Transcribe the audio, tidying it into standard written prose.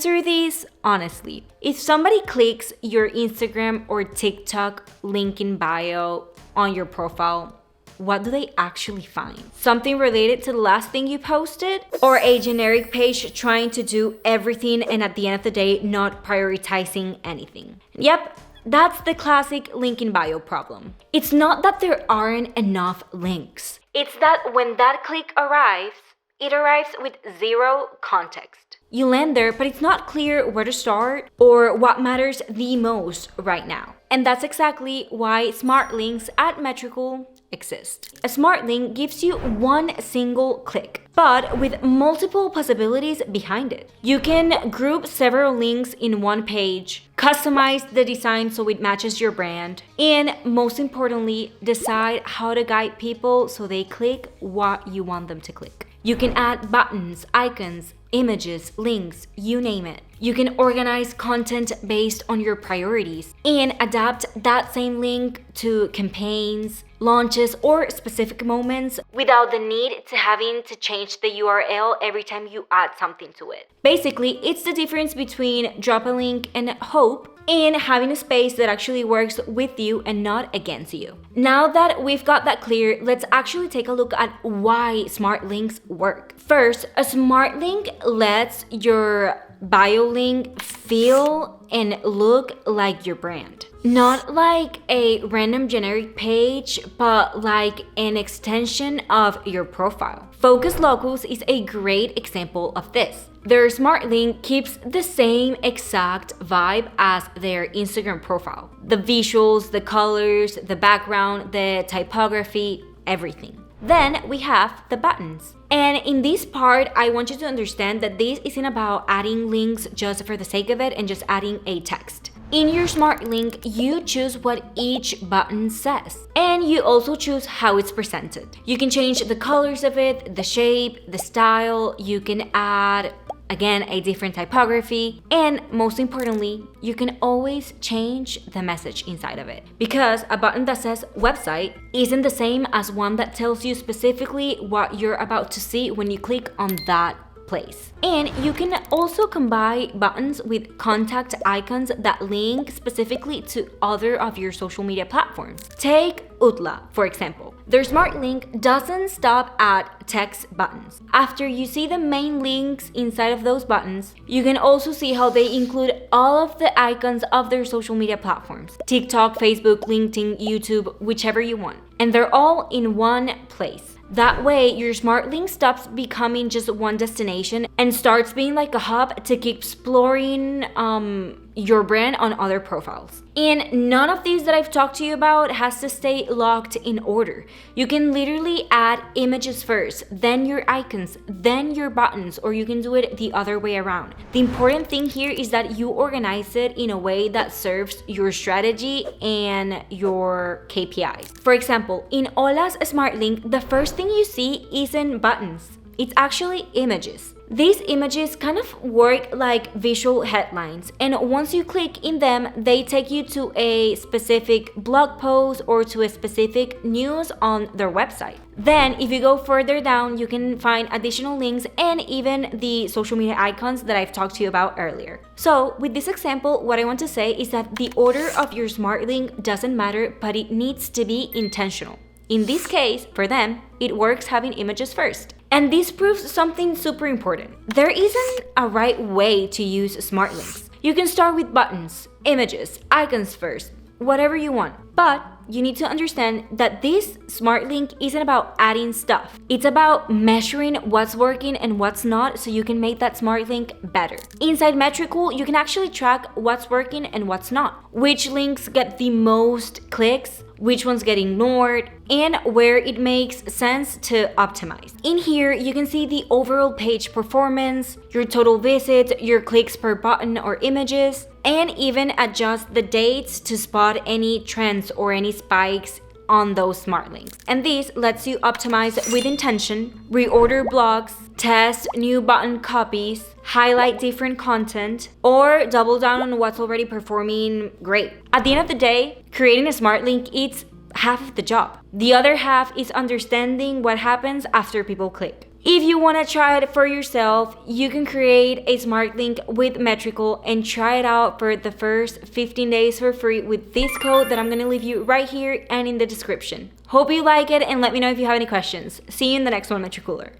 answer this honestly. If somebody clicks your Instagram or TikTok link in bio on your profile, what do they actually find? Something related to the last thing you posted? Or a generic page trying to do everything and at the end of the day not prioritizing anything? Yep, that's the classic link in bio problem. It's not that there aren't enough links. It's that when that click arrives, it arrives with zero context. You land there, but it's not clear where to start or what matters the most right now. And that's exactly why SmartLinks at Metricool exist. A smart link gives you one single click, but with multiple possibilities behind it. You can group several links in one page, customize the design so it matches your brand, and most importantly, decide how to guide people so they click what you want them to click. You can add buttons, icons, images, links, you name it. You can organize content based on your priorities and adapt that same link to campaigns, launches, or specific moments without the need to having to change the URL every time you add something to it. Basically, it's the difference between drop a link and hope and having a space that actually works with you and not against you. Now that we've got that clear, let's actually take a look at why smart links work. First, a smart link lets your bio link feel and look like your brand. Not like a random generic page, but like an extension of your profile. Focus Locals is a great example of this. Their smart link keeps the same exact vibe as their Instagram profile. The visuals, the colors, the background, the typography, everything. Then we have the buttons. And in this part, I want you to understand that this isn't about adding links just for the sake of it and just adding a text. In your smart link, you choose what each button says, and you also choose how it's presented. You can change the colors of it, the shape, the style. You can add, again, a different typography, and most importantly, you can always change the message inside of it, because a button that says website isn't the same as one that tells you specifically what you're about to see when you click on that place. And you can also combine buttons with contact icons that link specifically to other of your social media platforms. Take Utla, for example. Their smart link doesn't stop at text buttons. After you see the main links inside of those buttons, you can also see how they include all of the icons of their social media platforms: TikTok, Facebook, LinkedIn, YouTube, whichever you want. And they're all in one place. That way, your smart link stops becoming just one destination and starts being like a hub to keep exploring your brand on other profiles. And none of these that I've talked to you about has to stay locked in order. You can literally add images first, then your icons, then your buttons, or you can do it the other way around. The important thing here is that you organize it in a way that serves your strategy and your KPIs. For example, in Ola's smart link, the first thing you see isn't buttons. It's actually images. These images kind of work like visual headlines, and once you click in them, they take you to a specific blog post or to a specific news on their website. Then, if you go further down, you can find additional links and even the social media icons that I've talked to you about earlier. So, with this example, what I want to say is that the order of your smart link doesn't matter, but it needs to be intentional. In this case, for them, it works having images first. And this proves something super important. There isn't a right way to use smart links. You can start with buttons, images, icons first, whatever you want. But you need to understand that this smart link isn't about adding stuff. It's about measuring what's working and what's not so you can make that smart link better. Inside Metricool, you can actually track what's working and what's not, which links get the most clicks, which ones get ignored, and where it makes sense to optimize. In here, you can see the overall page performance, your total visits, your clicks per button or images, and even adjust the dates to spot any trends or any spikes on those smart links. And this lets you optimize with intention, reorder blogs, test new button copies, highlight different content, or double down on what's already performing great. At the end of the day, creating a smart link is half of the job. The other half is understanding what happens after people click. If you want to try it for yourself, you can create a SmartLink with Metricool and try it out for the first 15 days for free with this code that I'm going to leave you right here and in the description. Hope you like it and let me know if you have any questions. See you in the next one, Metricooler.